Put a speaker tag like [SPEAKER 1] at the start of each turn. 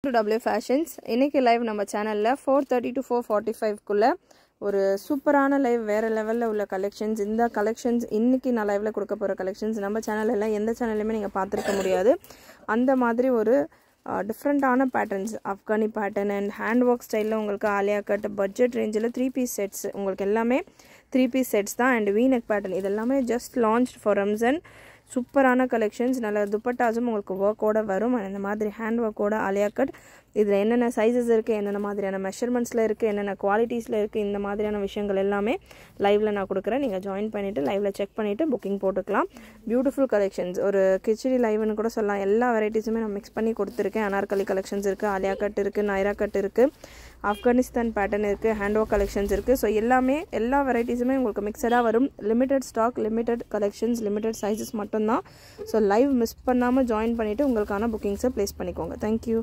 [SPEAKER 1] to W Fashions. இன்னைக்கு live நம்ம சேனல்ல 4:30 to 4:45 குள்ள ஒரு சூப்பரான லைவ் வேற லெவல்ல உள்ள கலெக்ஷன்ஸ். இந்த கலெக்ஷன்ஸ் இன்னைக்கு நான் லைவ்ல கொடுக்க போற கலெக்ஷன்ஸ் நம்ம சேனல்ல எல்லாம் எந்த சேனல்லையுமே நீங்க பார்த்திருக்க முடியாது. அந்த மாதிரி ஒரு டிஃப்ரெண்டான patterns, Afghani pattern and hand work ஸ்டைலில் உங்களுக்கு ஆலியா கட் பட்ஜெட் ரேஞ்சில் 3 பீஸ் செட்ஸ், உங்களுக்கு எல்லாமே 3 பீஸ் செட்ஸ் தான். அண்ட் வீநெக் பேட்டர்ன் இதெல்லாமே ஜஸ்ட் லான்ச் ஃபார் ரம்ஜான். சூப்பரான கலெக்ஷன்ஸ், நல்ல துப்பட்டாஸும் உங்களுக்கு ஒர்க்கோட வரும். இந்த மாதிரி ஹேண்ட் ஒர்க்கோட ஆலியா கட். இதில் என்னென்ன சைஸஸ் இருக்குது, என்னென்ன மாதிரியான மெஷர்மெண்ட்ஸில் இருக்குது, என்னென்ன குவாலிட்டிஸில் இருக்குது, இந்த மாதிரியான விஷயங்கள் எல்லாமே லைவில் நான் கொடுக்குறேன். நீங்கள் ஜாயின் பண்ணிவிட்டு லைவில் செக் பண்ணிவிட்டு புக்கிங் போட்டுக்கலாம். பியூட்டிஃபுல் கலெக்ஷன்ஸ், ஒரு கிச்சடி லைவ்னு கூட சொல்லலாம். எல்லா வெரைட்டிஸுமே நான் மிக்ஸ் பண்ணி கொடுத்துருக்கேன். அனார்கலி கலெக்ஷன்ஸ் இருக்குது, ஆலியா கட் இருக்குது, நைரா கட் இருக்குது, ஆப்கானிஸ்தான் பேட்டர்ன் இருக்குது, ஹேண்ட் ஒர்க் கலெக்ஷன்ஸ் இருக்குது. ஸோ எல்லா வெரைட்டிஸுமே உங்களுக்கு மிக்சடாக வரும். Limited stock, limited collections, limited sizes மட்டும்தான். ஸோ லைவ் மிஸ் பண்ணாமல் ஜாயின் பண்ணிவிட்டு உங்களுக்கான புக்கிங்ஸை ப்ளேஸ் பண்ணிக்கோங்க. தேங்க்யூ.